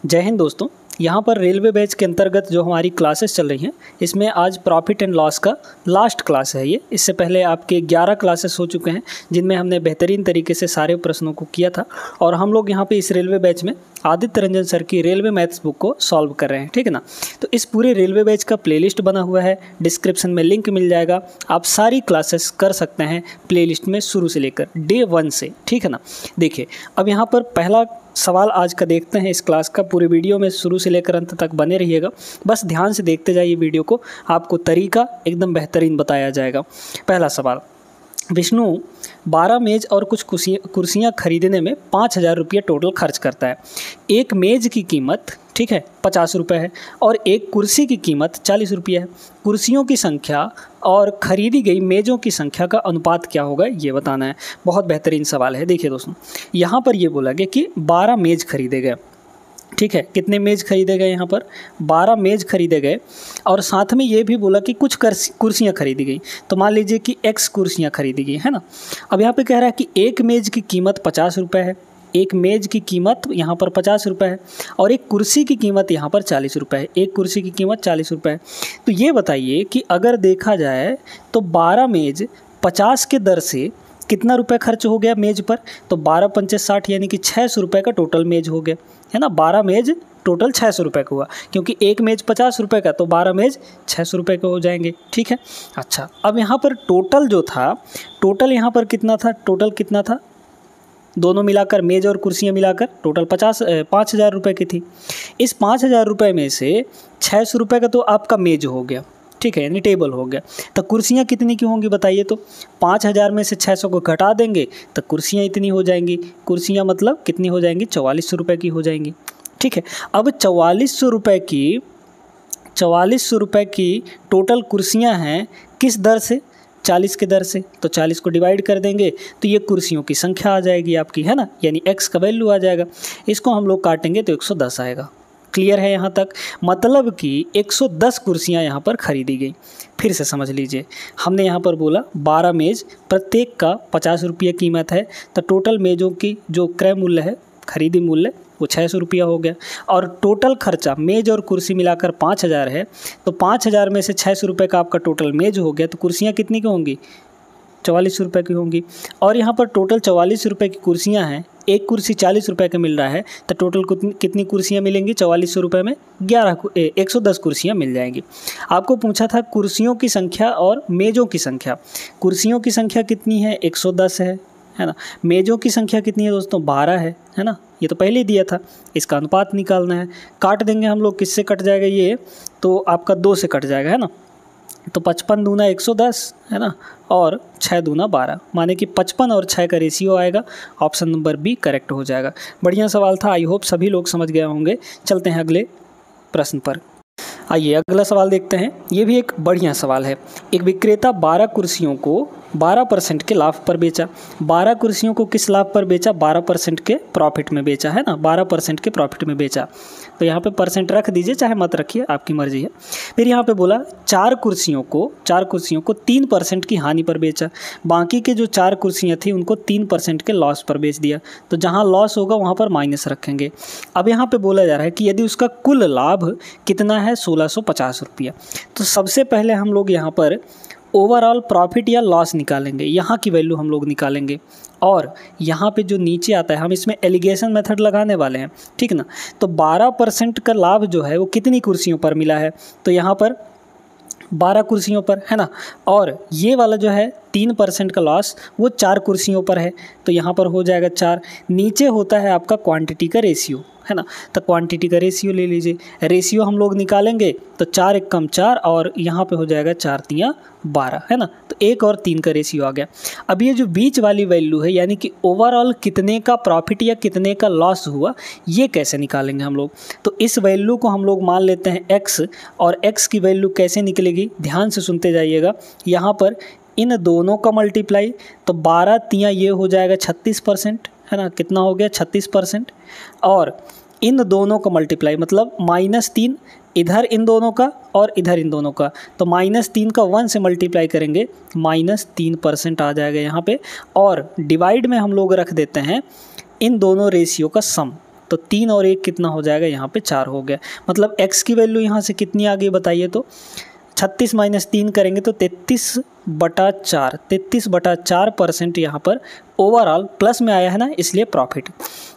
जय हिंद दोस्तों। यहाँ पर रेलवे बैच के अंतर्गत जो हमारी क्लासेस चल रही हैं, इसमें आज प्रॉफिट एंड लॉस का लास्ट क्लास है ये। इससे पहले आपके 11 क्लासेस हो चुके हैं, जिनमें हमने बेहतरीन तरीके से सारे प्रश्नों को किया था। और हम लोग यहाँ पे इस रेलवे बैच में आदित्य रंजन सर की रेलवे मैथ्स बुक को सॉल्व कर रहे हैं, ठीक है ना। तो इस पूरे रेलवे बैच का प्लेलिस्ट बना हुआ है, डिस्क्रिप्शन में लिंक मिल जाएगा। आप सारी क्लासेस कर सकते हैं प्लेलिस्ट में शुरू से लेकर डे 1 से, ठीक है ना। देखिए, अब यहाँ पर पहला सवाल आज का देखते हैं इस क्लास का। पूरे वीडियो में शुरू से लेकर अंत तक बने रहिएगा, बस ध्यान से देखते जाइए वीडियो को, आपको तरीका एकदम बेहतरीन बताया जाएगा। पहला सवाल, विष्णु 12 मेज़ और कुछ कुर्सियाँ खरीदने में 5,000 रुपये टोटल खर्च करता है। एक मेज़ की कीमत, ठीक है, 50 रुपये है और एक कुर्सी की कीमत 40 रुपये है। कुर्सियों की संख्या और खरीदी गई मेज़ों की संख्या का अनुपात क्या होगा, ये बताना है। बहुत बेहतरीन सवाल है। देखिए दोस्तों, यहाँ पर ये बोला गया कि 12 मेज़ खरीदे गए, ठीक है। कितने मेज़ खरीदे गए, यहाँ पर 12 मेज़ खरीदे गए और साथ में ये भी बोला कि कुछ कुर्सियाँ खरीदी गई। तो मान लीजिए कि X कुर्सियाँ खरीदी गई, है ना। अब यहाँ पे कह रहा है कि एक मेज़ की कीमत 50 रुपये है, एक मेज़ की कीमत यहाँ पर 50 रुपये है और एक कुर्सी की कीमत यहाँ पर 40 रुपये है। एक कुर्सी की कीमत 40 रुपये है। तो ये बताइए कि अगर देखा जाए तो 12 मेज़ 50 के दर से कितना रुपए खर्च हो गया मेज़ पर, तो 12 पंचे 60 यानी कि 600 रुपये का टोटल मेज़ हो गया, है ना। 12 मेज़ टोटल 600 रुपये का हुआ, क्योंकि एक मेज़ 50 रुपये का, तो 12 मेज़ 600 रुपये के हो जाएंगे, ठीक है। अच्छा, अब यहाँ पर टोटल जो था, टोटल यहाँ पर कितना था, टोटल कितना था, दोनों मिलाकर मेज़ और कुर्सियाँ मिलाकर टोटल 5,000 रुपये की थी। इस 5,000 रुपये में से 600 रुपये का तो आपका मेज़ हो गया, ठीक है, यानी टेबल हो गया। तो कुर्सियाँ कितनी की होंगी बताइए। तो 5,000 में से 600 को घटा देंगे तो कुर्सियाँ इतनी हो जाएंगी। कुर्सियाँ मतलब कितनी हो जाएंगी, 4400 रुपये की हो जाएंगी, ठीक है। अब 4400 रुपये की टोटल कुर्सियाँ हैं, किस दर से, 40 के दर से। तो 40 को डिवाइड कर देंगे तो ये कुर्सियों की संख्या आ जाएगी आपकी, है ना, यानी X का वैल्यू आ जाएगा। इसको हम लोग काटेंगे तो 110 आएगा। क्लियर है यहाँ तक, मतलब कि 110 कुर्सियाँ यहाँ पर खरीदी गई। फिर से समझ लीजिए, हमने यहाँ पर बोला 12 मेज़, प्रत्येक का 50 रुपये कीमत है, तो टोटल मेज़ों की जो क्रय मूल्य है, खरीदी मूल्य, वो 600 रुपया हो गया। और टोटल खर्चा मेज़ और कुर्सी मिलाकर 5,000 है, तो 5,000 में से 600 रुपये का आपका टोटल मेज़ हो गया, तो कुर्सियाँ कितनी की होंगी, 44 रुपये की होंगी। और यहाँ पर टोटल 44 रुपये की कुर्सियाँ हैं, एक कुर्सी 40 रुपये का मिल रहा है, तो टोटल कितनी कुर्सियाँ मिलेंगी, 4400 रुपये में 110 कुर्सियाँ मिल जाएंगी। आपको पूछा था कुर्सियों की संख्या और मेज़ों की संख्या। कुर्सियों की संख्या कितनी है, 110 है ना। मेज़ों की संख्या कितनी है दोस्तों, 12 है ना। ये तो पहले ही दिया था, इसका अनुपात निकालना है। काट देंगे हम लोग, किससे कट जाएगा ये, तो आपका 2 से कट जाएगा, है ना। तो 55 दूना 110, है ना, और 6 दूना 12, माने कि 55 और 6 का रेशियो आएगा। ऑप्शन नंबर बी करेक्ट हो जाएगा। बढ़िया सवाल था, आई होप सभी लोग समझ गए होंगे। चलते हैं अगले प्रश्न पर। आइए अगला सवाल देखते हैं। ये भी एक बढ़िया सवाल है। एक विक्रेता 12 कुर्सियों को 12% के लाभ पर बेचा। 12 कुर्सियों को किस लाभ पर बेचा, 12% के प्रॉफिट में बेचा, है ना, 12% के प्रॉफिट में बेचा। तो यहाँ पे परसेंट रख दीजिए, चाहे मत रखिए, आपकी मर्जी है। फिर यहाँ पे बोला 4 कुर्सियों को 3% की हानि पर बेचा। बाकी के जो 4 कुर्सियाँ थी उनको 3% के लॉस पर बेच दिया। तो जहाँ लॉस होगा वहाँ पर माइनस रखेंगे। अब यहाँ पे बोला जा रहा है कि यदि उसका कुल लाभ कितना है, 1650 रुपया। तो सबसे पहले हम लोग यहाँ पर ओवरऑल प्रॉफिट या लॉस निकालेंगे, यहाँ की वैल्यू हम लोग निकालेंगे। और यहाँ पे जो नीचे आता है, हम इसमें एलिगेशन मेथड लगाने वाले हैं, ठीक ना। तो 12% का लाभ जो है वो कितनी कुर्सियों पर मिला है, तो यहाँ पर 12 कुर्सियों पर, है ना। और ये वाला जो है 3% का लॉस, वो 4 कुर्सियों पर है, तो यहाँ पर हो जाएगा 4। नीचे होता है आपका क्वांटिटी का रेशियो, है ना। तो क्वांटिटी का रेशियो ले लीजिए। रेशियो हम लोग निकालेंगे तो 4 एक कम 4 और यहाँ पे हो जाएगा 4 तिया 12, है ना। तो 1 और 3 का रेशियो आ गया। अब ये जो बीच वाली वैल्यू है, यानी कि ओवरऑल कितने का प्रॉफिट या कितने का लॉस हुआ, ये कैसे निकालेंगे हम लोग। तो इस वैल्यू को हम लोग मान लेते हैं x, और x की वैल्यू कैसे निकलेगी, ध्यान से सुनते जाइएगा। यहाँ पर इन दोनों का मल्टीप्लाई, तो 12 तिया ये हो जाएगा 36%, है ना। कितना हो गया, 36%। और इन दोनों का मल्टीप्लाई मतलब -3, इधर इन दोनों का और इधर इन दोनों का, तो -3 का 1 से मल्टीप्लाई करेंगे, -3% आ जाएगा यहाँ पे। और डिवाइड में हम लोग रख देते हैं इन दोनों रेशियो का सम, तो 3 और 1 कितना हो जाएगा, यहाँ पे 4 हो गया। मतलब x की वैल्यू यहाँ से कितनी आ गई बताइए, तो 36 माइनस 3 करेंगे तो 33/4, 33/4% यहाँ पर ओवरऑल प्लस में आया है ना, इसलिए प्रॉफिट।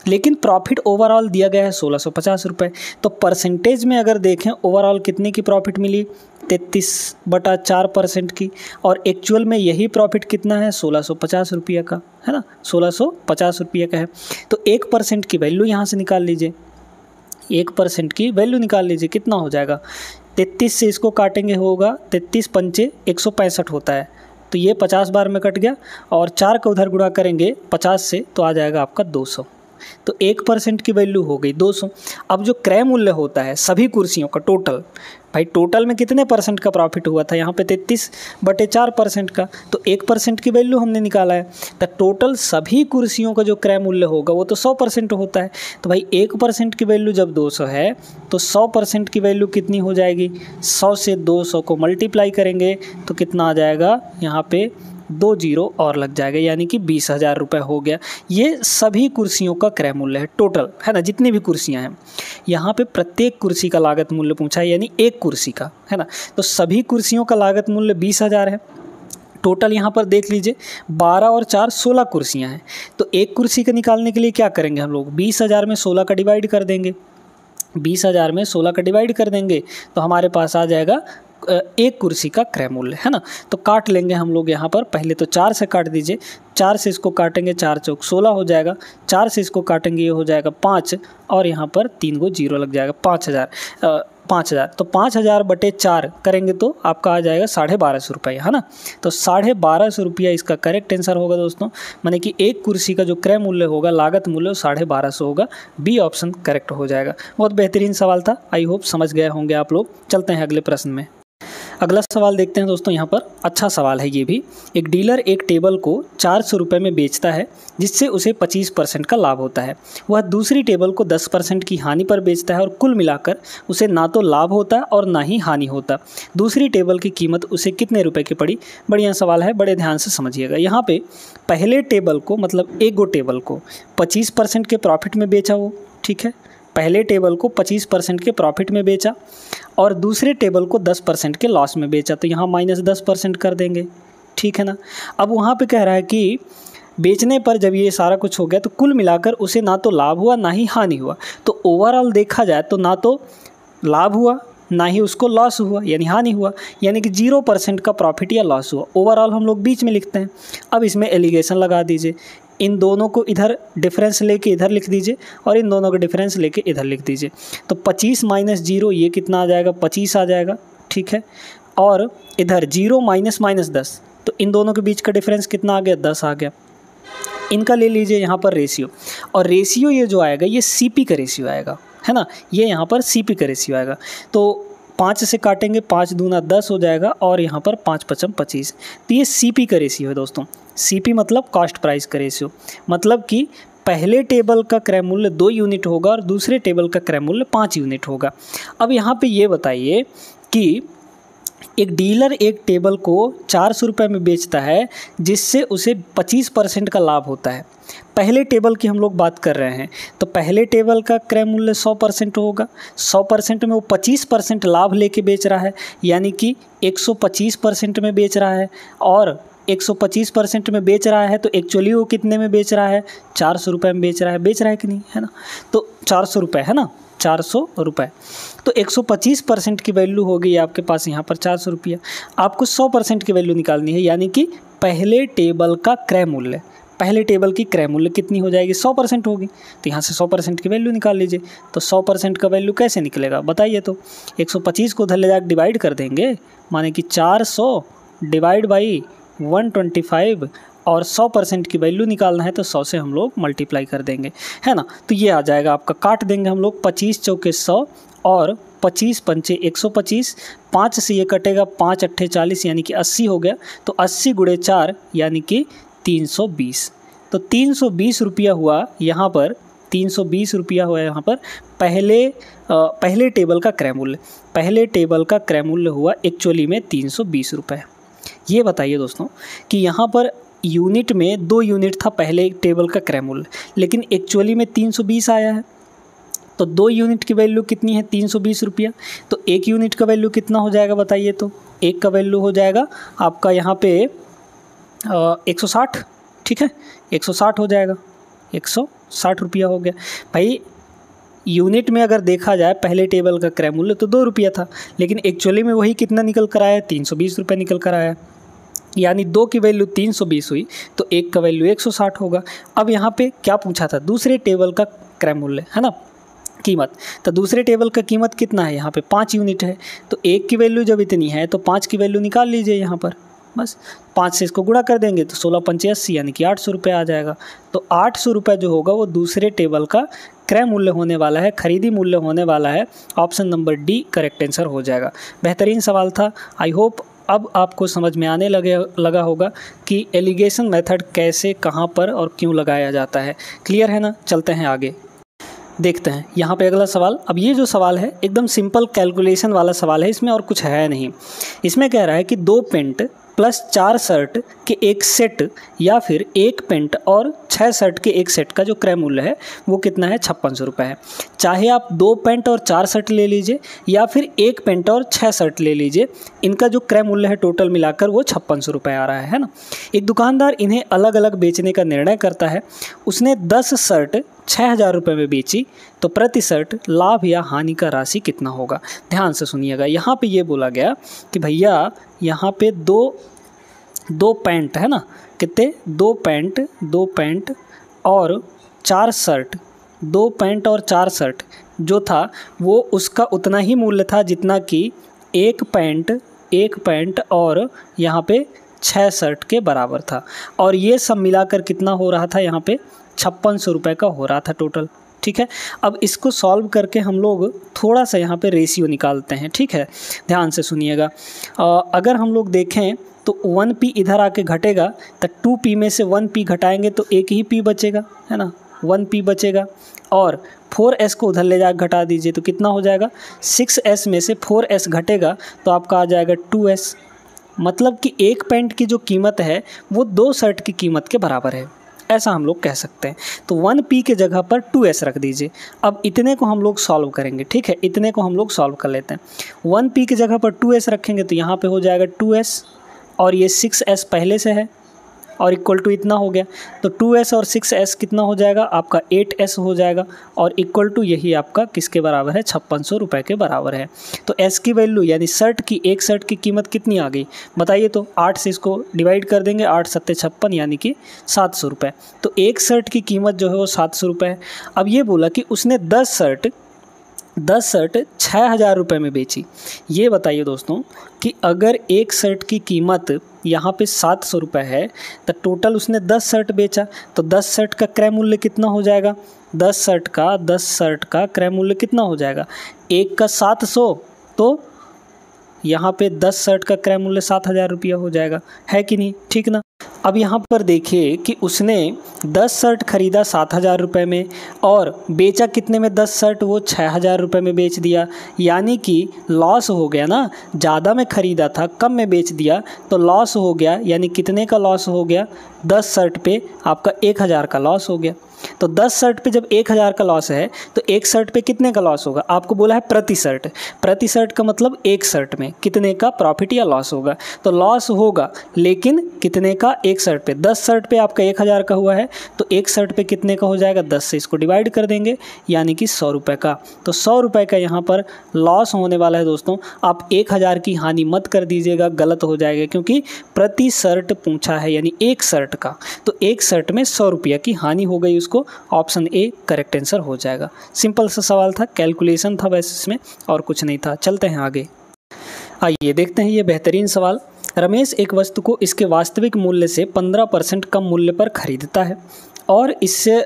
लेकिन प्रॉफिट ओवरऑल दिया गया है 1650 रुपये, तो परसेंटेज में अगर देखें ओवरऑल कितने की प्रॉफिट मिली, 33/4% की, और एक्चुअल में यही प्रॉफिट कितना है, 1650 रुपये का है ना, 1650 रुपये का है। तो 1% की वैल्यू यहाँ से निकाल लीजिए, 1% की वैल्यू निकाल लीजिए, कितना हो जाएगा, 33 से इसको काटेंगे होगा 33 पंचे 165 होता है, तो ये 50 बार में कट गया, और 4 का उधर गुणा करेंगे 50 से तो आ जाएगा आपका 200। तो 1% की वैल्यू हो गई 200। अब जो क्रय मूल्य होता है सभी कुर्सियों का टोटल, भाई टोटल में कितने परसेंट का प्रॉफिट हुआ था, यहाँ पे 33/4% का, तो 1% की वैल्यू हमने निकाला है। तो टोटल सभी कुर्सियों का जो क्रय मूल्य होगा वो तो 100% होता है। तो भाई 1% की वैल्यू जब 200 है तो 100% की वैल्यू कितनी हो जाएगी, 100 से 200 को मल्टीप्लाई करेंगे तो कितना आ जाएगा, यहाँ पे 2 जीरो और लग जाएगा, यानी कि 20,000 रुपये हो गया। ये सभी कुर्सियों का क्रय मूल्य है टोटल, है ना, जितनी भी कुर्सियां हैं। यहाँ पे प्रत्येक कुर्सी का लागत मूल्य पूछा है, यानी एक कुर्सी का, है ना। तो सभी कुर्सियों का लागत मूल्य 20,000 है। टोटल यहाँ पर देख लीजिए 12 और 4 16 कुर्सियाँ हैं। तो एक कुर्सी का निकालने के लिए क्या करेंगे हम लोग, 20,000 में 16 का डिवाइड कर देंगे, 20,000 में 16 का डिवाइड कर देंगे तो हमारे पास आ जाएगा एक कुर्सी का क्रय मूल्य, है ना। तो काट लेंगे हम लोग यहाँ पर, पहले तो 4 से काट दीजिए, 4 से इसको काटेंगे 4 चौक 16 हो जाएगा, 4 से इसको काटेंगे ये हो जाएगा 5, और यहाँ पर 3 को जीरो लग जाएगा, 5,000। तो 5,000/4 करेंगे तो आपका आ जाएगा 1250 रुपये, है ना। तो 1250 रुपया इसका करेक्ट आंसर होगा दोस्तों, माने कि एक कुर्सी का जो क्रय मूल्य होगा, लागत मूल्य 1250 होगा। बी ऑप्शन करेक्ट हो जाएगा। बहुत बेहतरीन सवाल था, आई होप समझ गए होंगे आप लोग। चलते हैं अगले प्रश्न में। अगला सवाल देखते हैं दोस्तों। यहाँ पर अच्छा सवाल है ये भी। एक डीलर एक टेबल को 400 रुपये में बेचता है, जिससे उसे 25% का लाभ होता है। वह दूसरी टेबल को 10% की हानि पर बेचता है, और कुल मिलाकर उसे ना तो लाभ होता और ना ही हानि होता। दूसरी टेबल की कीमत उसे कितने रुपए की पड़ी। बढ़िया सवाल है, बड़े ध्यान से समझिएगा। यहाँ पे पहले टेबल को, मतलब एक गो टेबल को 25% के प्रॉफिट में बेचा वो, ठीक है, पहले टेबल को 25% के प्रॉफिट में बेचा, और दूसरे टेबल को 10% के लॉस में बेचा। तो यहाँ -10% कर देंगे, ठीक है ना। अब वहाँ पे कह रहा है कि बेचने पर जब ये सारा कुछ हो गया तो कुल मिलाकर उसे ना तो लाभ हुआ ना ही हानि हुआ। तो ओवरऑल देखा जाए तो ना तो लाभ हुआ ना ही उसको लॉस हुआ, यानी हानि हुआ, यानी कि 0% का प्रॉफिट या लॉस हुआ। ओवरऑल हम लोग बीच में लिखते हैं। अब इसमें एलिगेशन लगा दीजिए, इन दोनों को इधर डिफरेंस लेके इधर लिख दीजिए, और इन दोनों का डिफरेंस लेके इधर लिख दीजिए। तो 25 - 0 ये कितना आ जाएगा, 25 आ जाएगा, ठीक है। और इधर 0 - -10, तो इन दोनों के बीच का डिफरेंस कितना आ गया, 10 आ गया। इनका ले लीजिए यहाँ पर रेशियो, और रेशियो ये जो आएगा ये CP का रेशियो आएगा, है ना। ये यहाँ पर CP का रेशियो आएगा। तो 5 से काटेंगे, 5 दूना 10 हो जाएगा, और यहाँ पर 5 × 5 = 25। तो ये CP का रेशियो है दोस्तों। CP मतलब कॉस्ट प्राइस का रेशियो, मतलब कि पहले टेबल का क्रय मूल्य 2 यूनिट होगा और दूसरे टेबल का क्रय मूल्य 5 यूनिट होगा। अब यहाँ पे ये बताइए कि एक डीलर एक टेबल को 400 रुपये में बेचता है, जिससे उसे 25% का लाभ होता है। पहले टेबल की हम लोग बात कर रहे हैं, तो पहले टेबल का क्रय मूल्य 100% होगा। 100% में वो 25% लाभ लेके बेच रहा है, यानी कि 125% में बेच रहा है। और 125% में बेच रहा है तो एक्चुअली वो कितने में बेच रहा है, 400 रुपये में बेच रहा है कि नहीं, है ना। तो 400 रुपये, है ना, 400 रुपये। तो 125% की वैल्यू होगी आपके पास यहाँ पर 400 रुपया। आपको 100% की वैल्यू निकालनी है, यानी कि पहले टेबल का क्रय मूल्य, पहले टेबल की क्रय मूल्य कितनी हो जाएगी, 100% होगी। तो यहाँ से 100% की वैल्यू निकाल लीजिए। तो 100% का वैल्यू कैसे निकलेगा बताइए। तो 125 को उधर ले जाकर डिवाइड कर देंगे, माने कि 400 डिवाइड बाई 125, और 100% की वैल्यू निकालना है तो 100 से हम लोग मल्टीप्लाई कर देंगे, है ना। तो ये आ जाएगा आपका, काट देंगे हम लोग, 25 चौके 100 और 25 पंचे 125, 5 से ये कटेगा, 5 अट्ठे 40 यानी कि 80 हो गया। तो 80 × 4 यानी कि 320। तो 320 रुपया हुआ यहाँ पर, 320 रुपया हुआ यहाँ पर पहले टेबल का क्रय मूल्य। पहले टेबल का क्रय मूल्य हुआ एक्चुअली में 320 रुपये। ये बताइए दोस्तों कि यहाँ पर यूनिट में 2 यूनिट था पहले टेबल का क्रय मूल्य, लेकिन एक्चुअली में 320 आया है। तो 2 यूनिट की वैल्यू कितनी है 320 रुपया। तो 1 यूनिट का वैल्यू कितना हो जाएगा बताइए। तो 1 का वैल्यू हो जाएगा आपका यहाँ पे 160, ठीक है 160 हो जाएगा, 160 रुपया हो गया। भाई यूनिट में अगर देखा जाए पहले टेबल का क्रय मूल्य तो 2 रुपया था, लेकिन एक्चुअली में वही कितना निकल कर आया 320 रुपये निकल कर आया, यानी 2 की वैल्यू 320 हुई तो 1 का वैल्यू 160 होगा। अब यहाँ पे क्या पूछा था, दूसरे टेबल का क्रय मूल्य है ना, कीमत। तो दूसरे टेबल का कीमत कितना है, यहाँ पे 5 यूनिट है, तो 1 की वैल्यू जब इतनी है तो 5 की वैल्यू निकाल लीजिए यहाँ पर, बस 5 से इसको गुणा कर देंगे तो 16 पंचे 80 यानी कि 800 रुपये आ जाएगा। तो 800 रुपये जो होगा वो दूसरे टेबल का क्रय मूल्य होने वाला है, खरीदी मूल्य होने वाला है। Option number D correct answer हो जाएगा। बेहतरीन सवाल था। आई होप अब आपको समझ में आने लगा होगा कि एलिगेशन मेथड कैसे, कहाँ पर और क्यों लगाया जाता है। क्लियर है ना। चलते हैं आगे, देखते हैं यहाँ पे अगला सवाल। अब ये जो सवाल है एकदम सिंपल कैलकुलेशन वाला सवाल है, इसमें और कुछ है नहीं। इसमें कह रहा है कि 2 पेंट प्लस 4 शर्ट के एक सेट या फिर 1 पेंट और 6 शर्ट के एक सेट का जो क्रय मूल्य है वो कितना है 5600 रुपये है। चाहे आप 2 पेंट और 4 शर्ट ले लीजिए या फिर 1 पेंट और 6 शर्ट ले लीजिए, इनका जो क्रय मूल्य है टोटल मिलाकर वो 5600 रुपये आ रहा है ना। एक दुकानदार इन्हें अलग अलग बेचने का निर्णय करता है। उसने 10 शर्ट 6000 रुपये में बेची तो प्रति शर्ट लाभ या हानि का राशि कितना होगा। ध्यान से सुनिएगा, यहाँ पे ये बोला गया कि भैया यहाँ पे दो पैंट है ना, कितने 2 पैंट और 4 शर्ट, 2 पैंट और 4 शर्ट जो था वो उसका उतना ही मूल्य था जितना कि 1 पैंट और यहाँ पे 6 शर्ट के बराबर था। और ये सब मिलाकर कितना हो रहा था, यहाँ पे 5600 रुपये का हो रहा था टोटल। ठीक है, अब इसको सॉल्व करके हम लोग थोड़ा सा यहाँ पे रेशियो निकालते हैं। ठीक है, ध्यान से सुनिएगा। अगर हम लोग देखें तो 1p इधर आके घटेगा तो 2p में से 1p घटाएंगे तो एक ही p बचेगा, है ना, 1p बचेगा। और 4s को उधर ले जाकर घटा दीजिए तो कितना हो जाएगा, 6s में से 4s घटेगा तो आपका आ जाएगा 2s। मतलब कि 1 पैंट की जो कीमत है वो 2 शर्ट की कीमत के बराबर है, ऐसा हम लोग कह सकते हैं। तो 1p के जगह पर 2s रख दीजिए। अब इतने को हम लोग सॉल्व करेंगे। ठीक है, इतने को हम लोग सॉल्व कर लेते हैं। 1p की जगह पर 2s रखेंगे तो यहाँ पे हो जाएगा 2s और ये 6s पहले से है और इक्वल टू इतना हो गया तो 2s और 6s कितना हो जाएगा आपका 8s हो जाएगा और इक्वल टू यही आपका किसके बराबर है 5600 रुपये के बराबर है। तो s की वैल्यू यानी शर्ट की, एक शर्ट की कीमत कितनी आ गई बताइए। तो 8 से इसको डिवाइड कर देंगे, 8 सत्ते 56 यानी कि 700 रुपये। तो एक शर्ट की कीमत जो है वो 700 रुपये है। अब ये बोला कि उसने 10 शर्ट 6000 रुपये में बेची। ये बताइए दोस्तों कि अगर एक शर्ट की कीमत यहाँ पे 700 रुपये है तो टोटल उसने 10 शर्ट बेचा तो 10 शर्ट का क्रय मूल्य कितना हो जाएगा, 10 शर्ट का क्रय मूल्य कितना हो जाएगा, एक का 700 तो यहाँ पे 10 शर्ट का क्रय मूल्य 7000 रुपया हो जाएगा, है कि नहीं। ठीक ना। अब यहाँ पर देखिए कि उसने 10 शर्ट खरीदा 7000 रुपये में और बेचा कितने में 10 शर्ट, वो 6000 रुपये में बेच दिया। यानी कि लॉस हो गया ना, ज़्यादा में ख़रीदा था कम में बेच दिया तो लॉस हो गया। यानी कितने का लॉस हो गया, 10 शर्ट पे आपका 1000 का लॉस हो गया। तो 10 शर्ट पे जब 1000 का लॉस है तो एक शर्ट पे कितने का लॉस होगा, आपको बोला है प्रति शर्ट। प्रति शर्ट का मतलब एक शर्ट में कितने का प्रॉफिट या लॉस होगा। तो लॉस होगा लेकिन कितने का, एक शर्ट पे। 10 शर्ट पे आपका 1000 का हुआ है तो एक शर्ट पे कितने का हो जाएगा, 10 से इसको डिवाइड कर देंगे यानी कि 100 रुपये का। तो 100 रुपये का यहाँ पर लॉस होने वाला है दोस्तों। आप 1000 की हानि मत कर दीजिएगा, गलत हो जाएगा क्योंकि प्रति शर्ट पूछा है यानी एक शर्ट का। तो एक शर्ट में 100 रुपये की हानि हो गई, उसको ऑप्शन ए करेक्ट आंसर हो जाएगा। सिंपल सा सवाल था, कैलकुलेशन था बस इसमें और कुछ नहीं था। चलते हैं आगे, आइए देखते हैं ये बेहतरीन सवाल। रमेश एक वस्तु को इसके वास्तविक मूल्य से 15% कम मूल्य पर खरीदता है और इसे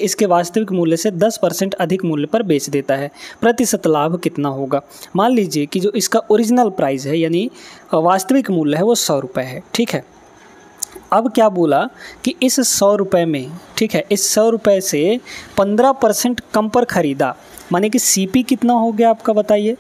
इसके वास्तविक मूल्य से 10% अधिक मूल्य पर बेच देता है। प्रतिशत लाभ कितना होगा। मान लीजिए कि जो इसका ओरिजिनल प्राइस है यानी वास्तविक मूल्य है वो 100 रुपये है। ठीक है, अब क्या बोला कि इस 100 रुपये में, ठीक है, इस 100 रुपये से 15% कम पर ख़रीदा, माने कि सीपी कितना हो गया आपका बताइए।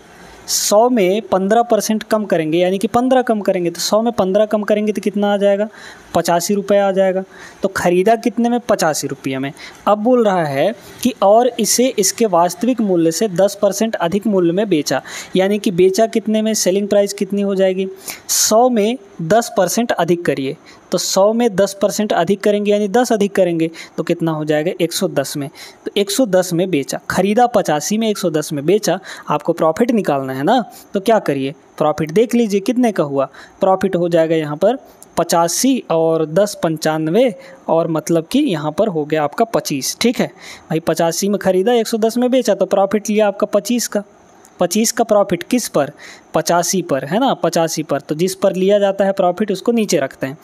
100 में 15% कम करेंगे यानी कि 15 कम करेंगे, तो 100 में 15 कम करेंगे तो कितना आ जाएगा, 85 रुपये आ जाएगा। तो ख़रीदा कितने में, 85 रुपये में। अब बोल रहा है कि और इसे इसके वास्तविक मूल्य से 10% अधिक मूल्य में बेचा, यानी कि बेचा कितने में, सेलिंग प्राइस कितनी हो जाएगी, 100 में 10% अधिक करिए, तो 100 में 10% अधिक करेंगे यानी 10 अधिक करेंगे तो कितना हो जाएगा, 110 में। तो 110 में बेचा, ख़रीदा 85 में, 110 में बेचा। आपको प्रॉफिट निकालना है ना, तो क्या करिए, प्रॉफिट देख लीजिए कितने का हुआ। प्रॉफिट हो जाएगा यहाँ पर 85 और 10 95, और मतलब कि यहाँ पर हो गया आपका 25। ठीक है भाई, 85 में ख़रीदा, 110 में बेचा, तो प्रॉफिट लिया आपका 25 का। 25 का प्रॉफिट किस पर, 85 पर, है ना, 85 पर। तो जिस पर लिया जाता है प्रॉफिट उसको नीचे रखते हैं,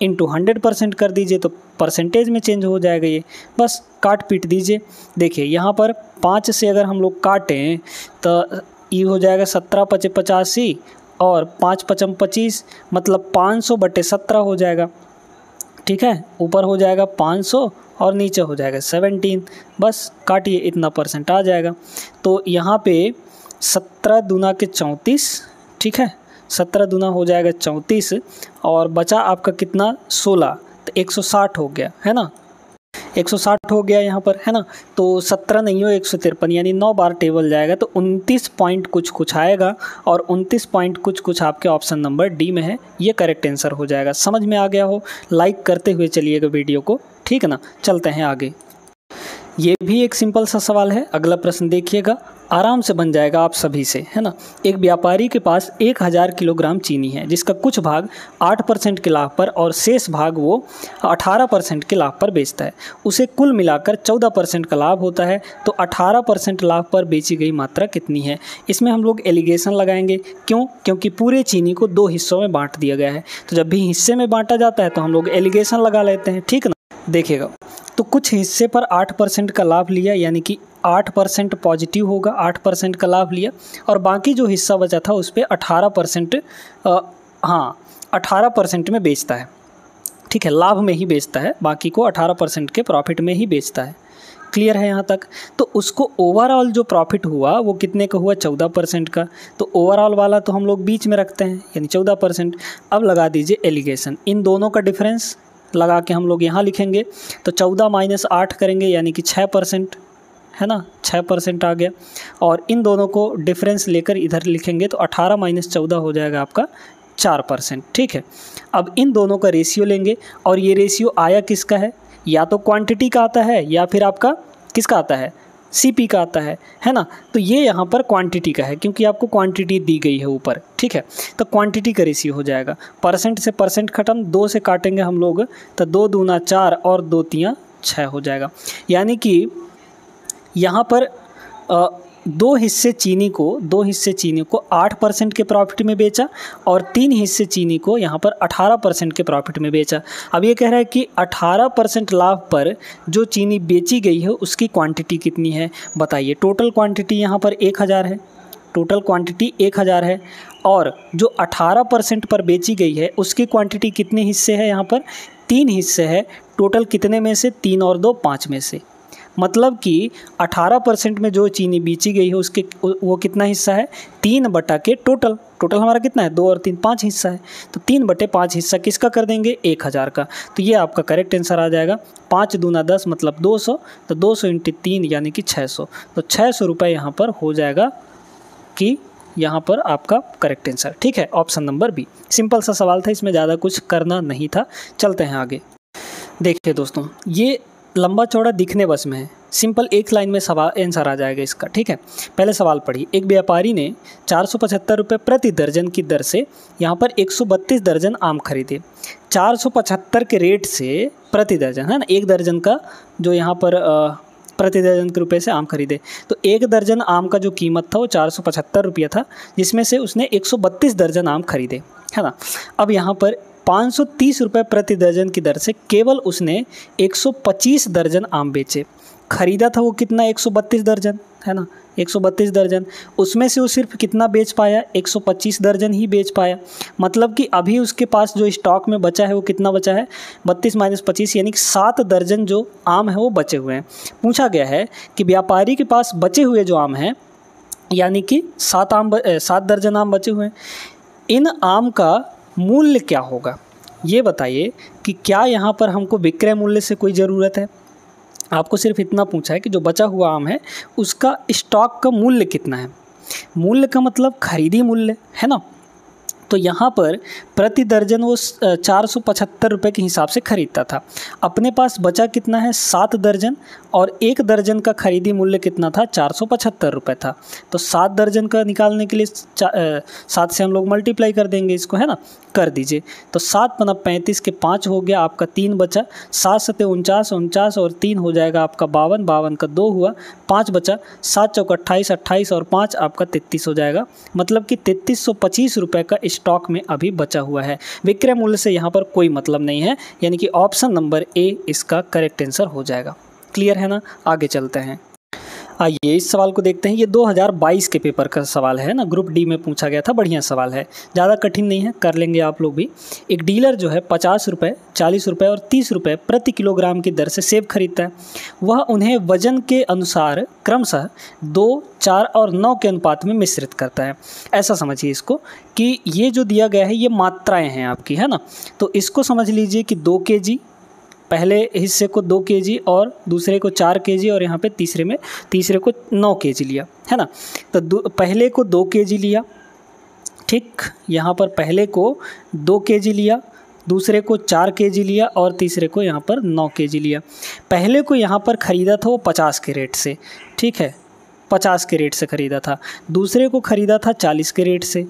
इंटू 100% कर दीजिए तो परसेंटेज में चेंज हो जाएगा। ये बस काट पीट दीजिए। देखिए यहाँ पर 5 से अगर हम लोग काटें तो ये हो जाएगा 17 पचे 85 और 5 पचम 25, मतलब 500/17 हो जाएगा। ठीक है, ऊपर हो जाएगा 500 और नीचे हो जाएगा 17। बस काटिए, इतना परसेंट आ जाएगा। तो यहाँ पे 17 दूना के 34, ठीक है, 17 दूना हो जाएगा 34 और बचा आपका कितना, 16, तो 160 हो गया, है ना, 160 हो गया यहाँ पर, है ना। तो 17 नहीं हो 153, यानी 9 बार टेबल जाएगा तो 29 पॉइंट कुछ आएगा, और 29 पॉइंट कुछ आपके ऑप्शन नंबर डी में है। ये करेक्ट आंसर हो जाएगा। समझ में आ गया हो, लाइक करते हुए चलिएगा वीडियो को, ठीक है ना। चलते हैं आगे। ये भी एक सिंपल सा सवाल है, अगला प्रश्न देखिएगा, आराम से बन जाएगा आप सभी से, है ना। एक व्यापारी के पास 1000 किलोग्राम चीनी है, जिसका कुछ भाग 8% के लाभ पर और शेष भाग वो 18% के लाभ पर बेचता है। उसे कुल मिलाकर 14% का लाभ होता है, तो 18% लाभ पर बेची गई मात्रा कितनी है। इसमें हम लोग एलिगेशन लगाएंगे, क्यों, क्योंकि पूरे चीनी को 2 हिस्सों में बांट दिया गया है, तो जब भी हिस्से में बांटा जाता है तो हम लोग एलिगेशन लगा लेते हैं, ठीक है ना। देखिएगा, तो कुछ हिस्से पर 8% का लाभ लिया, यानी कि 8% पॉजिटिव होगा, 8% का लाभ लिया, और बाकी जो हिस्सा बचा था उस पर 18%, हाँ 18% में बेचता है, ठीक है, लाभ में ही बेचता है, बाकी को 18% के प्रॉफिट में ही बेचता है। क्लियर है यहाँ तक। तो उसको ओवरऑल जो प्रॉफिट हुआ वो कितने का हुआ, 14% का। तो ओवरऑल वाला तो हम लोग बीच में रखते हैं, यानी 14%। अब लगा दीजिए एलिगेशन, इन दोनों का डिफरेंस लगा के हम लोग यहाँ लिखेंगे, तो 14 - 8 करेंगे यानी कि 6%, है ना, 6% आ गया। और इन दोनों को डिफरेंस लेकर इधर लिखेंगे तो 18 - 14 हो जाएगा आपका 4%, ठीक है। अब इन दोनों का रेशियो लेंगे, और ये रेशियो आया किसका है, या तो क्वांटिटी का आता है या फिर आपका किसका आता है, सीपी का आता है ना। तो ये यहाँ पर क्वांटिटी का है, क्योंकि आपको क्वांटिटी दी गई है ऊपर, ठीक है। तो क्वांटिटी का रेशियो हो जाएगा, परसेंट से परसेंट खत्म, 2 से काटेंगे हम लोग तो 2 दूना 4 और 2 तियां 6 हो जाएगा। यानी कि यहाँ पर 2 हिस्से चीनी को 8% के प्रॉफिट में बेचा, और 3 हिस्से चीनी को यहाँ पर 18% के प्रॉफिट में बेचा। अब ये कह रहा है कि 18% लाभ पर जो चीनी बेची गई है उसकी क्वांटिटी कितनी है, बताइए। टोटल क्वांटिटी यहाँ पर 1000 है, टोटल क्वांटिटी 1000 है, और जो 18% पर बेची गई है उसकी क्वांटिटी कितने हिस्से है, यहाँ पर 3 हिस्से है। टोटल कितने में से, 3 और 2 5 में से, मतलब कि 18% में जो चीनी बेची गई है उसके वो कितना हिस्सा है, 3 के टोटल हमारा कितना है, 2 और 3 5 हिस्सा है। तो 3/5 हिस्सा किसका कर देंगे, 1000 का। तो ये आपका करेक्ट आंसर आ जाएगा। 5 दूना 10 मतलब 200, तो 200 × 3 यानी कि 600। तो 600 रुपये यहाँ पर हो जाएगा, कि यहाँ पर आपका करेक्ट आंसर, ठीक है, ऑप्शन नंबर बी। सिंपल सा सवाल था, इसमें ज़्यादा कुछ करना नहीं था। चलते हैं आगे। देखिए दोस्तों, ये लंबा चौड़ा दिखने बस में है, सिंपल एक लाइन में सवाल आंसर आ जाएगा इसका, ठीक है। पहले सवाल पढ़िए। एक व्यापारी ने 475 रुपये प्रति दर्जन की दर से यहाँ पर 132 दर्जन आम खरीदे। 475 के रेट से प्रति दर्जन, है ना, 1 दर्जन का जो यहाँ पर प्रति दर्जन के रुपये से आम खरीदे। तो 1 दर्जन आम का जो कीमत था वो 475 रुपया था, जिसमें से उसने 132 दर्जन आम खरीदे, है ना। अब यहाँ पर 530 रुपये प्रति दर्जन की दर से केवल उसने 125 दर्जन आम बेचे। खरीदा था वो कितना, 132 दर्जन, है ना, 132 दर्जन। उसमें से वो सिर्फ कितना बेच पाया, 125 दर्जन ही बेच पाया। मतलब कि अभी उसके पास जो स्टॉक में बचा है वो कितना बचा है, 32 - 25 यानी कि 7 दर्जन जो आम है वो बचे हुए हैं। पूछा गया है कि व्यापारी के पास बचे हुए जो आम हैं यानी कि 7 दर्जन आम बचे हुए हैं। इन आम का मूल्य क्या होगा, ये बताइए कि क्या यहाँ पर हमको विक्रय मूल्य से कोई ज़रूरत है। आपको सिर्फ इतना पूछा है कि जो बचा हुआ आम है उसका स्टॉक का मूल्य कितना है। मूल्य का मतलब खरीदी मूल्य है ना। तो यहाँ पर प्रति दर्जन वो 475 रुपये के हिसाब से खरीदता था। अपने पास बचा कितना है, 7 दर्जन, और 1 दर्जन का खरीदी मूल्य कितना था, 475 रुपये था। तो 7 दर्जन का निकालने के लिए 7 से हम लोग मल्टीप्लाई कर देंगे इसको, है ना। कर दीजिए। तो 7 पना 35 के 5 हो गया, आपका 3 बचा, 7 सते 49, 49 और 3 हो जाएगा आपका 52, 52 का 2 हुआ, 5 बचा, 7 चौक 28, 28 और 5 आपका 33 हो जाएगा। मतलब कि 3325 रुपये का स्टॉक में अभी बचा हुआ है। विक्रय मूल्य से यहाँ पर कोई मतलब नहीं है, यानी कि ऑप्शन नंबर ए इसका करेक्ट आंसर हो जाएगा। क्लियर है ना। आगे चलते हैं। आइए इस सवाल को देखते हैं। ये 2022 के पेपर का सवाल है ना, ग्रुप डी में पूछा गया था। बढ़िया सवाल है, ज़्यादा कठिन नहीं है, कर लेंगे आप लोग भी। एक डीलर जो है 50 रुपये, 40 रुपये और 30 रुपये प्रति किलोग्राम की दर से सेब खरीदता है। वह उन्हें वजन के अनुसार क्रमशः 2, 4 और 9 के अनुपात में मिश्रित करता है। ऐसा समझिए इसको कि ये जो दिया गया है ये मात्राएँ हैं आपकी, है ना। तो इसको समझ लीजिए कि 2 kg, पहले हिस्से को 2 kg और दूसरे को 4 kg, और यहाँ पे तीसरे को 9 kg लिया, है ना। तो पहले को 2 kg लिया, ठीक। यहाँ पर पहले को 2 kg लिया, दूसरे को 4 kg लिया और तीसरे को यहाँ पर 9 kg लिया। पहले को यहाँ पर ख़रीदा था वो 50 के रेट से, ठीक है, 50 के रेट से ख़रीदा था। दूसरे को ख़रीदा था 40 के रेट से,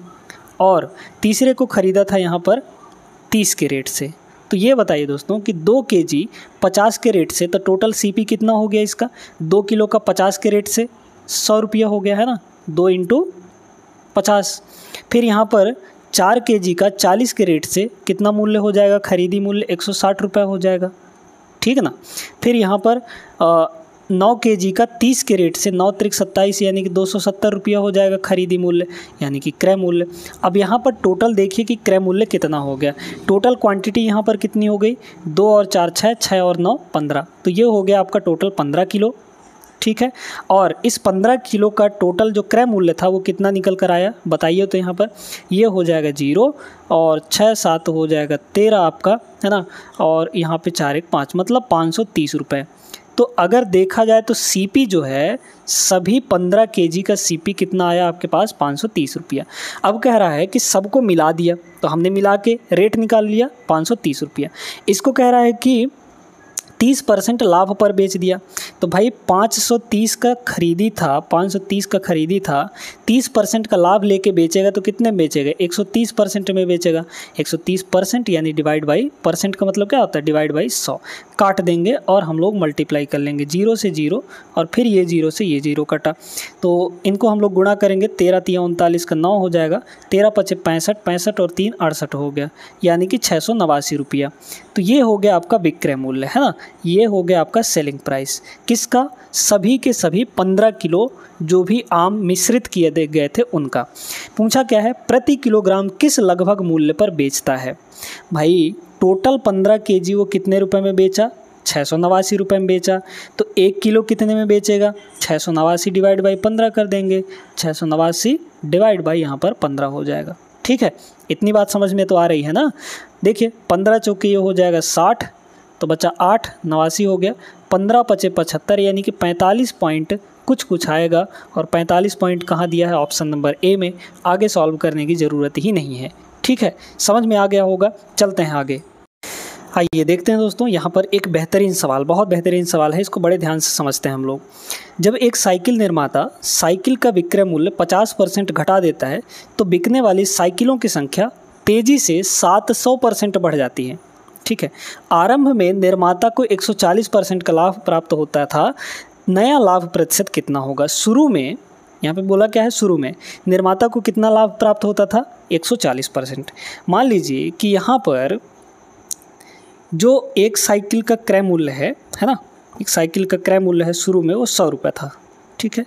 और तीसरे को ख़रीदा था यहाँ पर 30 के रेट से। तो ये बताइए दोस्तों कि 2 kg 50 के रेट से, तो टोटल सीपी कितना हो गया इसका। 2 किलो का 50 के रेट से 100 रुपया हो गया, है ना। 2 × 50। फिर यहाँ पर 4 kg का 40 के रेट से कितना मूल्य हो जाएगा, खरीदी मूल्य 160 रुपये हो जाएगा, ठीक है ना। फिर यहाँ पर 9 kg का 30 के रेट से 9 × 27 यानी कि 270 रुपया हो जाएगा खरीदी मूल्य, यानी कि क्रय मूल्य। अब यहाँ पर टोटल देखिए कि क्रय मूल्य कितना हो गया। टोटल क्वांटिटी यहाँ पर कितनी हो गई, 2 और 4 6, 6 और 9 15। तो ये हो गया आपका टोटल 15 किलो, ठीक है। और इस 15 किलो का टोटल जो क्रय मूल्य था वो कितना निकल कर आया बताइए। तो यहाँ पर ये हो जाएगा 0, और 6 7 हो जाएगा 13 आपका, है ना। और यहाँ पे 4 1 5, मतलब 530 रुपये। तो अगर देखा जाए तो सीपी जो है सभी 15 kg का सीपी कितना आया आपके पास, 530 रुपया। अब कह रहा है कि सबको मिला दिया, तो हमने मिला के रेट निकाल लिया 530 रुपया। इसको कह रहा है कि 30% लाभ पर बेच दिया। तो भाई 530 का खरीदी था, 530 का खरीदी था, 30% का लाभ लेके बेचेगा तो कितने में बेचेगा, 130% में बेचेगा। 130% यानी डिवाइड बाई, परसेंट का मतलब क्या होता है, डिवाइड बाई 100। काट देंगे और हम लोग मल्टीप्लाई कर लेंगे, 0 से 0 और फिर ये 0 से ये 0 कटा, तो इनको हम लोग गुणा करेंगे। 13 × 39 का 9 हो जाएगा, 13 × 5 = 65, 65 और 3 68 हो गया, यानी कि 689 रुपया। तो ये हो गया आपका विक्रय मूल्य, है ना। ये हो गया आपका सेलिंग प्राइस किसका, सभी के सभी 15 किलो जो भी आम मिश्रित किए गए थे उनका। पूछा क्या है, प्रति किलोग्राम किस लगभग मूल्य पर बेचता है। भाई टोटल 15 kg वो कितने रुपए में बेचा, 689 रुपये में बेचा। तो 1 किलो कितने में बेचेगा, 689 डिवाइड बाई 15 कर देंगे, 689 डिवाइड बाई यहाँ पर 15 हो जाएगा, ठीक है। इतनी बात समझ में तो आ रही है ना। देखिए 15 चौके ये हो जाएगा 60, तो बचा 8, 89 हो गया, 15 × 5 = 75 यानी कि 45 पॉइंट कुछ आएगा। और 45 पॉइंट कहाँ दिया है, ऑप्शन नंबर ए में। आगे सॉल्व करने की ज़रूरत ही नहीं है, ठीक है। समझ में आ गया होगा, चलते हैं आगे। आइए देखते हैं दोस्तों, यहाँ पर एक बेहतरीन सवाल, बहुत बेहतरीन सवाल है, इसको बड़े ध्यान से समझते हैं हम लोग। जब एक साइकिल निर्माता साइकिल का विक्रय मूल्य 50% घटा देता है तो बिकने वाली साइकिलों की संख्या तेज़ी से 700% बढ़ जाती है, ठीक है। आरंभ में निर्माता को 140% का लाभ प्राप्त होता था। नया लाभ प्रतिशत कितना होगा। शुरू में यहाँ पे बोला क्या है, शुरू में निर्माता को कितना लाभ प्राप्त होता था, 140%। मान लीजिए कि यहाँ पर जो एक साइकिल का क्रय मूल्य है ना, एक साइकिल का क्रय मूल्य है शुरू में वो 100 रुपये था, ठीक है।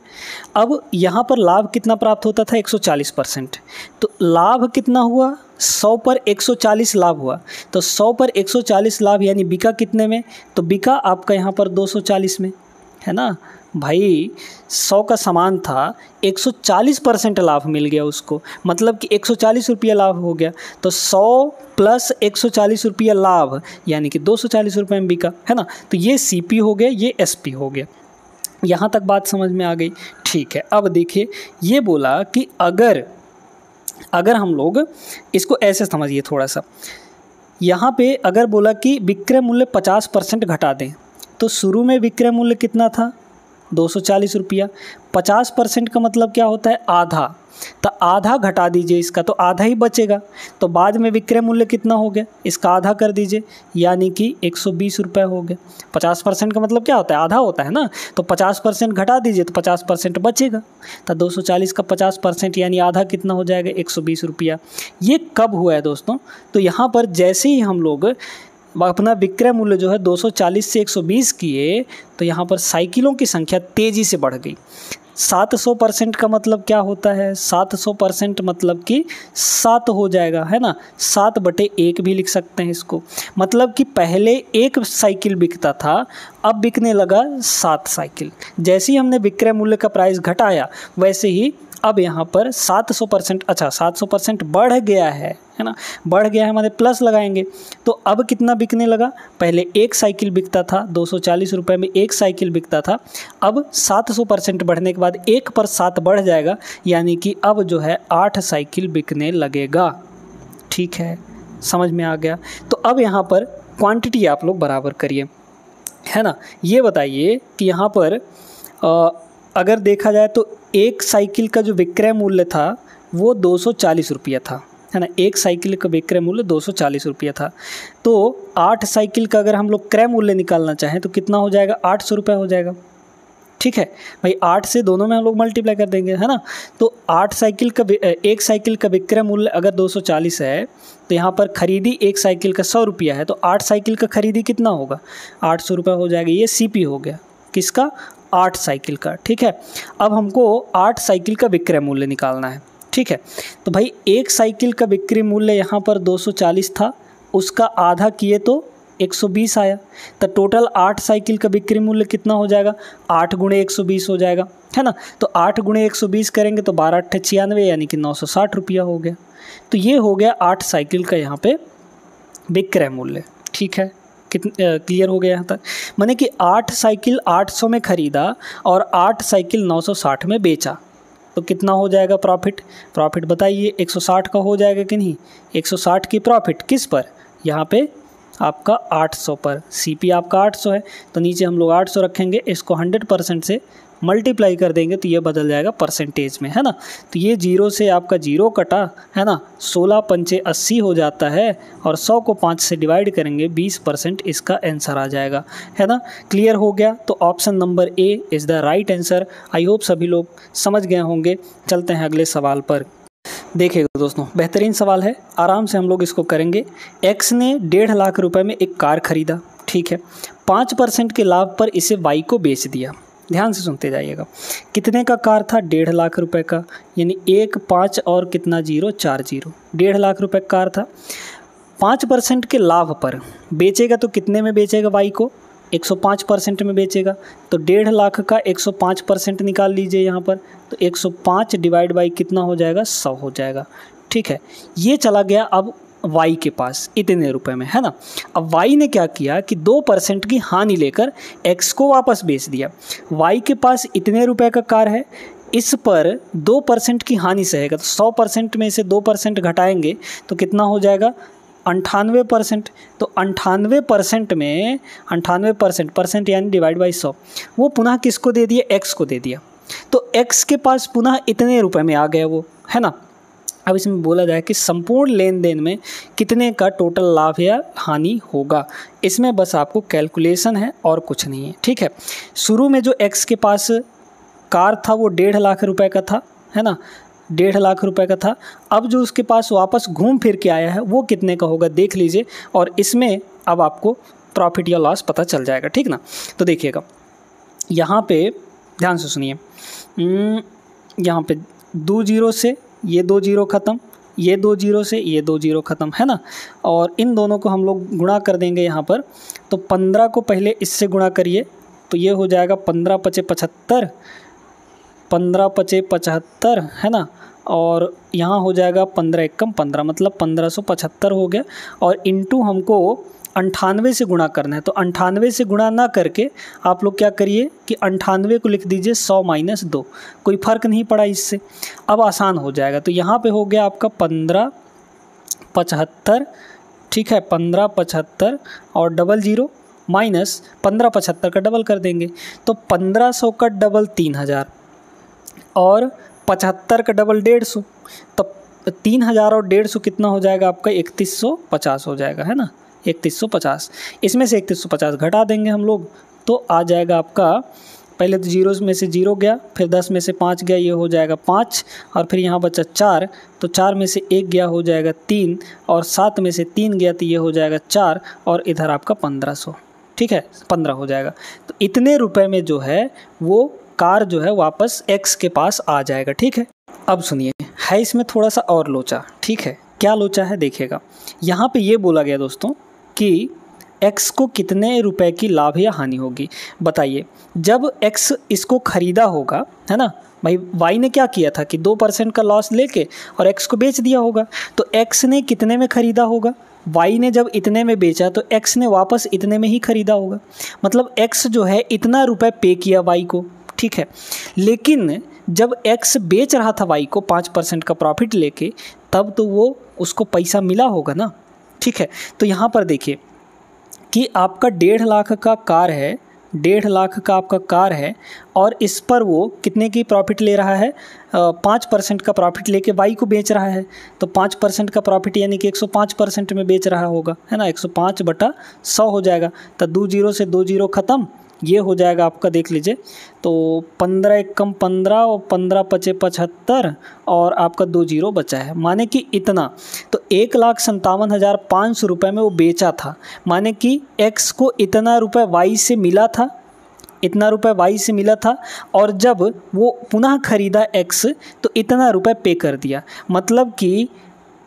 अब यहाँ पर लाभ कितना प्राप्त होता था, 140%। तो लाभ कितना हुआ, 100 पर 140 लाभ हुआ। तो 100 पर 140 लाभ यानी बिका कितने में, तो बिका आपका यहाँ पर 240 में, है ना। भाई 100 का सामान था, 140% लाभ मिल गया उसको, मतलब कि 140 रुपया लाभ हो गया। तो 100 प्लस 140 रुपया लाभ यानी कि 240 रुपये में बिका, है ना। तो ये CP हो गया, ये SP हो गया। यहाँ तक बात समझ में आ गई, ठीक है। अब देखिए ये बोला कि अगर हम लोग इसको ऐसे समझिए थोड़ा सा, यहाँ पे अगर बोला कि विक्रय मूल्य 50% घटा दें, तो शुरू में विक्रय मूल्य कितना था 240 रुपया, 50% का मतलब क्या होता है आधा, तो आधा घटा दीजिए इसका तो आधा ही बचेगा। तो बाद में विक्रय मूल्य कितना हो गया, इसका आधा कर दीजिए यानी कि 120 रुपये हो गया। 50% का मतलब क्या होता है आधा होता है ना, तो 50% घटा दीजिए तो 50% बचेगा। तो 240 का 50% यानी आधा कितना हो जाएगा 120 रुपया। ये कब हुआ है दोस्तों, तो यहाँ पर जैसे ही हम लोग अपना विक्रय मूल्य जो है 240 से 120 किए, तो यहाँ पर साइकिलों की संख्या तेज़ी से बढ़ गई। 700% का मतलब क्या होता है, 700% मतलब कि 7 हो जाएगा, है ना, 7/1 भी लिख सकते हैं इसको। मतलब कि पहले 1 साइकिल बिकता था, अब बिकने लगा 7 साइकिल। जैसे ही हमने विक्रय मूल्य का प्राइस घटाया वैसे ही अब यहाँ पर 700%, अच्छा 700% बढ़ गया है ना, बढ़ गया है, हमारे प्लस लगाएंगे तो अब कितना बिकने लगा। पहले 1 साइकिल बिकता था, 240 रुपये में 1 साइकिल बिकता था, अब 700% बढ़ने के बाद 1 पर 7 बढ़ जाएगा, यानी कि अब जो है 8 साइकिल बिकने लगेगा। ठीक है, समझ में आ गया। तो अब यहाँ पर क्वांटिटी आप लोग बराबर करिए, है ना। ये बताइए कि यहाँ पर अगर देखा जाए तो 1 साइकिल का जो विक्रय मूल्य था वो 240 रुपया था, है ना। 1 साइकिल का विक्रय मूल्य 240 रुपया था, तो 8 साइकिल का अगर हम लोग क्रय मूल्य निकालना चाहें तो कितना हो जाएगा, 800 रुपये हो जाएगा। ठीक है भाई, 8 से दोनों में हम लोग मल्टीप्लाई कर देंगे, है ना। तो 1 साइकिल का विक्रय मूल्य अगर 240 है, तो यहाँ पर खरीदी 1 साइकिल का 100 रुपया है, तो 8 साइकिल का खरीदी कितना होगा, 800 रुपये हो जाएगा। ये CP हो गया किसका, 8 साइकिल का। ठीक है, अब हमको 8 साइकिल का विक्रय मूल्य निकालना है। ठीक है, तो भाई 1 साइकिल का विक्रय मूल्य यहाँ पर 240 था, उसका आधा किए तो 120 आया, तो टोटल 8 साइकिल का विक्रय मूल्य कितना हो जाएगा, 8 गुणे 120 हो जाएगा, है ना। तो 8 गुणे 120 करेंगे तो 12 × 8 = 96 यानी कि 960 रुपया हो गया। तो ये हो गया 8 साइकिल का यहाँ पे विक्रय मूल्य। ठीक है, क्लियर हो गया यहाँ तक। माने कि 8 साइकिल 800 में ख़रीदा और 8 साइकिल 960 में बेचा, तो कितना हो जाएगा प्रॉफिट बताइए, 160 का हो जाएगा कि नहीं। 160 की प्रॉफिट किस पर, यहाँ पे आपका 800 पर। CP आपका 800 है, तो नीचे हम लोग 800 रखेंगे, इसको 100% से मल्टीप्लाई कर देंगे तो ये बदल जाएगा परसेंटेज में, है ना। तो ये 0 से आपका 0 कटा, है ना, 16 पंचे 80 हो जाता है, और 100 को 5 से डिवाइड करेंगे 20% इसका आंसर आ जाएगा, है ना। क्लियर हो गया, तो option number A is the right answer. I hope सभी लोग समझ गए होंगे। चलते हैं अगले सवाल पर। देखिएगा दोस्तों, बेहतरीन सवाल है, आराम से हम लोग इसको करेंगे। X ने 1.5 लाख रुपए में एक कार खरीदा, ठीक है, 5% के लाभ पर इसे Y को बेच दिया। ध्यान से सुनते जाइएगा, कितने का कार था, 1.5 लाख रुपए का, यानी 1 5 और कितना 0 4 0, 1.5 लाख रुपए का कार था। 5% के लाभ पर बेचेगा तो कितने में बेचेगा, Y को 105% में बेचेगा, तो 1.5 लाख का 105% निकाल लीजिए यहाँ पर, तो 105 डिवाइड बाई कितना हो जाएगा, 100 हो जाएगा। ठीक है, ये चला गया अब Y के पास इतने रुपए में, है ना। अब Y ने क्या किया कि 2% की हानि लेकर X को वापस बेच दिया। Y के पास इतने रुपए का कार है, इस पर 2% की हानि सहेगा, तो 100% में से 2% घटाएंगे तो कितना हो जाएगा, 98%। तो 98% में 98% यानी डिवाइड बाई 100, वो पुनः किसको दे दिया, X को दे दिया। तो X के पास पुनः इतने रुपए में आ गया वो, है ना। अब इसमें बोला जाए कि संपूर्ण लेन देन में कितने का टोटल लाभ या हानि होगा। इसमें बस आपको कैलकुलेशन है और कुछ नहीं है। ठीक है, शुरू में जो X के पास कार था वो 1.5 लाख रुपए का था, है ना, 1.5 लाख रुपए का था। अब जो उसके पास वापस घूम फिर के आया है वो कितने का होगा देख लीजिए, और इसमें अब आपको प्रॉफिट या लॉस पता चल जाएगा, ठीक ना। तो देखिएगा यहाँ पे ध्यान से सुनिए, यहाँ पे 2 0 से ये 2 0 ख़त्म, ये 2 0 से ये 2 0 ख़त्म, है ना, और इन दोनों को हम लोग गुणा कर देंगे यहाँ पर। तो 15 को पहले इससे गुणा करिए, तो ये हो जाएगा 15 पचे 75, 15 पचे 75 है ना, और यहाँ हो जाएगा 15 एकम 15, मतलब 1575 हो गया। और इंटू हमको 98 से गुणा करना है, तो 98 से गुणा ना करके आप लोग क्या करिए कि 98 को लिख दीजिए 100 - 2, कोई फ़र्क नहीं पड़ा इससे, अब आसान हो जाएगा। तो यहाँ पे हो गया आपका 1575, ठीक है, 1575 और डबल जीरो माइनस 1575 का डबल कर देंगे, तो 1500 का डबल 3000 और 75 का डबल 150, तो 3000 और 150 कितना हो जाएगा आपका 3150 हो जाएगा, है ना, 3150। इसमें से 3150 घटा देंगे हम लोग, तो आ जाएगा आपका, पहले तो जीरो में से 0 गया, फिर 10 में से 5 गया, ये हो जाएगा 5, और फिर यहाँ बचा 4, तो 4 में से 1 गया, हो जाएगा 3, और 7 में से 3 गया, तो ये हो जाएगा 4, और इधर आपका 1500, ठीक है, 15 हो जाएगा। तो इतने रुपए में जो है वो कार जो है वापस एक्स के पास आ जाएगा, ठीक है। अब सुनिए, है इसमें थोड़ा सा और लोचा, ठीक है, क्या लोचा है देखिएगा। यहाँ पे ये बोला गया दोस्तों कि एक्स को कितने रुपए की लाभ या हानि होगी, बताइए। जब एक्स इसको खरीदा होगा, है ना भाई, वाई ने क्या किया था कि 2% का लॉस लेके और एक्स को बेच दिया होगा, तो एक्स ने कितने में खरीदा होगा, वाई ने जब इतने में बेचा तो एक्स ने वापस इतने में ही खरीदा होगा, मतलब एक्स जो है इतना रुपए पे किया वाई को, ठीक है। लेकिन जब एक्स बेच रहा था वाई को 5% का प्रॉफिट लेके, तब तो वो उसको पैसा मिला होगा ना, ठीक है। तो यहाँ पर देखिए कि आपका 1.5 लाख का कार है, 1.5 लाख का आपका कार है, और इस पर वो कितने की प्रॉफिट ले रहा है, 5% का प्रॉफिट लेके वाई को बेच रहा है, तो 5% का प्रॉफिट यानी कि 105% में बेच रहा होगा, है ना, 105/100 हो जाएगा। तो 2 जीरो से 2 जीरो ख़त्म, ये हो जाएगा आपका, देख लीजिए, तो 15 एकम 15 और 15 पचे 75 और आपका 2 जीरो बचा है, माने कि इतना। तो 1,57,500 रुपये में वो बेचा था, माने कि एक्स को इतना रुपये वाई से मिला था, इतना रुपये वाई से मिला था, और जब वो पुनः खरीदा एक्स तो इतना रुपये पे कर दिया, मतलब कि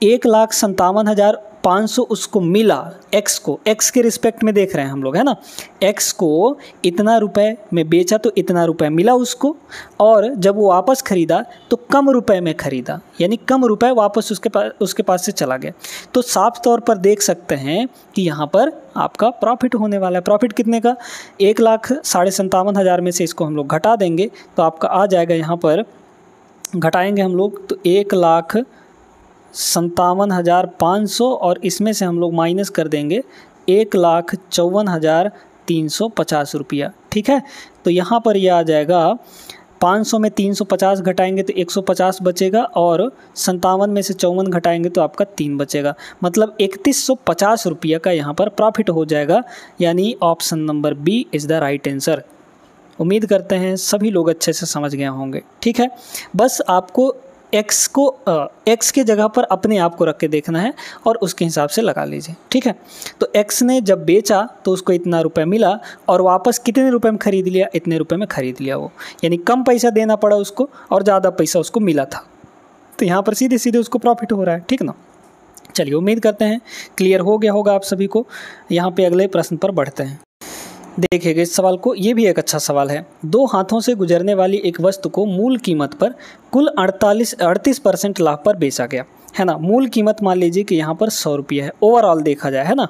1,57,500 उसको मिला, एक्स को, एक्स के रिस्पेक्ट में देख रहे हैं हम लोग, है ना, एक्स को इतना रुपए में बेचा तो इतना रुपए मिला उसको, और जब वो वापस खरीदा तो कम रुपए में खरीदा, यानी कम रुपए वापस उसके पास से चला गया। तो साफ तौर पर देख सकते हैं कि यहाँ पर आपका प्रॉफिट होने वाला है। प्रॉफिट कितने का, 1,57,500 में से इसको हम लोग घटा देंगे, तो आपका आ जाएगा, यहाँ पर घटाएंगे हम लोग तो 1,57,500 और इसमें से हम लोग माइनस कर देंगे 1,54,350 रुपया, ठीक है। तो यहाँ पर ये आ जाएगा, 500 में 350 घटाएंगे तो 150 बचेगा, और 57 में से 54 घटाएंगे तो आपका 3 बचेगा, मतलब 3150 रुपया का यहाँ पर प्रॉफिट हो जाएगा, यानी option number B is the right answer. उम्मीद करते हैं सभी लोग अच्छे से समझ गए होंगे, ठीक है। बस आपको एक्स के जगह पर अपने आप को रख के देखना है और उसके हिसाब से लगा लीजिए, ठीक है। तो एक्स ने जब बेचा तो उसको इतना रुपए मिला, और वापस कितने रुपए में ख़रीद लिया, इतने रुपए में ख़रीद लिया वो, यानी कम पैसा देना पड़ा उसको और ज़्यादा पैसा उसको मिला था, तो यहाँ पर सीधे सीधे उसको प्रॉफिट हो रहा है, ठीक ना। चलिए, उम्मीद करते हैं क्लियर हो गया होगा आप सभी को। यहाँ पर अगले प्रश्न पर बढ़ते हैं। देखिएगा इस सवाल को, ये भी एक अच्छा सवाल है। 2 हाथों से गुजरने वाली एक वस्तु को मूल कीमत पर कुल 38% लाभ पर बेचा गया, है ना। मूल कीमत मान लीजिए कि यहाँ पर 100 रुपया है, ओवरऑल देखा जाए, है ना।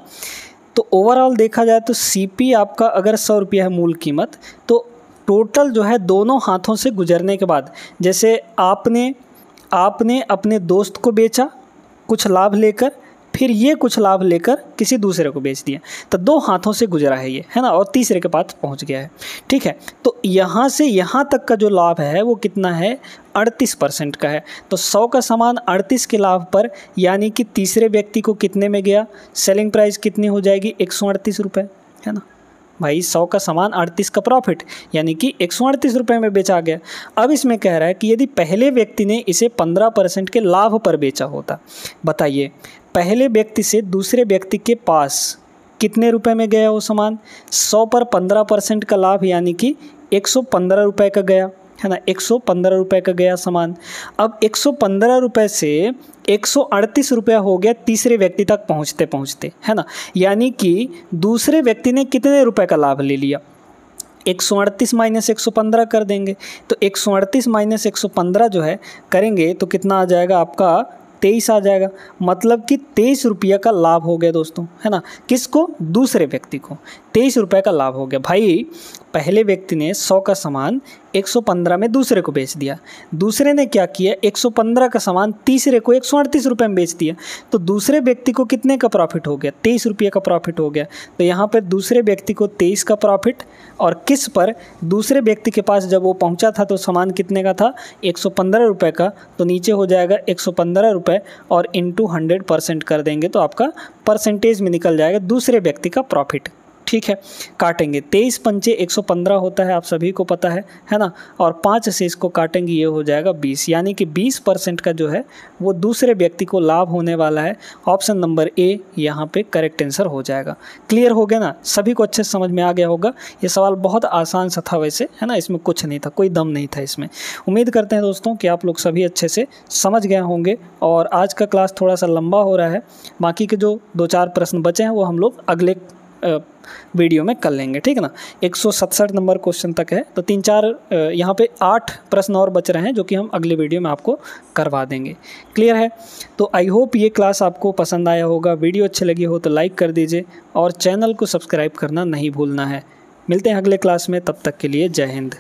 तो ओवरऑल देखा जाए तो सीपी आपका अगर 100 रुपया है मूल कीमत, तो टोटल जो है दोनों हाथों से गुजरने के बाद, जैसे आपने अपने दोस्त को बेचा कुछ लाभ लेकर, फिर ये कुछ लाभ लेकर किसी दूसरे को बेच दिया, तो 2 हाथों से गुजरा है ये, है ना, और तीसरे के पास पहुंच गया है, ठीक है। तो यहाँ से यहाँ तक का जो लाभ है वो कितना है, 38% का है। तो 100 का सामान 38 के लाभ पर, यानी कि तीसरे व्यक्ति को कितने में गया, सेलिंग प्राइस कितनी हो जाएगी, 138 रुपये, है ना भाई। 100 का सामान 38 का प्रॉफिट, यानी कि 138 रुपये में बेचा गया। अब इसमें कह रहा है कि यदि पहले व्यक्ति ने इसे 15% के लाभ पर बेचा होता, बताइए पहले व्यक्ति से दूसरे व्यक्ति के पास कितने रुपए में गया वो सामान, 100 पर 15% का लाभ, यानी कि 115 रुपये का गया, है ना, 115 रुपये का गया सामान। अब 115 रुपये से 138 रुपया हो गया तीसरे व्यक्ति तक पहुंचते पहुंचते, है ना, यानी कि दूसरे व्यक्ति ने कितने रुपए का लाभ ले लिया, 138 माइनस 115 कर देंगे, तो 138 माइनस 115 जो है करेंगे तो कितना आ जाएगा आपका 23 आ जाएगा। मतलब कि 23 रुपये का लाभ हो गया दोस्तों, है ना। किसको? दूसरे व्यक्ति को 23 रुपये का लाभ हो गया। भाई पहले व्यक्ति ने 100 का सामान 115 में दूसरे को बेच दिया, दूसरे ने क्या किया 115 का सामान तीसरे को 138 रुपये में बेच दिया, तो दूसरे व्यक्ति को कितने का प्रॉफिट हो गया? 23 रुपये का प्रॉफिट हो गया। तो यहाँ पर दूसरे व्यक्ति को 23 का प्रॉफिट, और किस पर? दूसरे व्यक्ति के पास जब वो पहुँचा था तो सामान कितने का था? 115 रुपये का, तो नीचे हो जाएगा 115 रुपये और इंटू 100% कर देंगे तो आपका परसेंटेज में निकल जाएगा दूसरे व्यक्ति का प्रॉफिट। ठीक है, काटेंगे 23 पंचे 115 होता है, आप सभी को पता है ना, और 5 से इसको काटेंगे ये हो जाएगा 20, यानी कि 20% का जो है वो दूसरे व्यक्ति को लाभ होने वाला है। ऑप्शन नंबर ए यहाँ पे करेक्ट आंसर हो जाएगा। क्लियर हो गया ना? सभी को अच्छे से समझ में आ गया होगा। ये सवाल बहुत आसान सा था वैसे, है ना, इसमें कुछ नहीं था, कोई दम नहीं था इसमें। उम्मीद करते हैं दोस्तों कि आप लोग सभी अच्छे से समझ गए होंगे, और आज का क्लास थोड़ा सा लंबा हो रहा है, बाकी के जो 2-4 प्रश्न बचे हैं वो हम लोग अगले वीडियो में कर लेंगे, ठीक है ना। 167 नंबर क्वेश्चन तक है, तो 3-4 यहाँ पे 8 प्रश्न और बच रहे हैं जो कि हम अगले वीडियो में आपको करवा देंगे। क्लियर है? तो आई होप ये क्लास आपको पसंद आया होगा। वीडियो अच्छी लगी हो तो लाइक कर दीजिए और चैनल को सब्सक्राइब करना नहीं भूलना है। मिलते हैं अगले क्लास में, तब तक के लिए जय हिंद।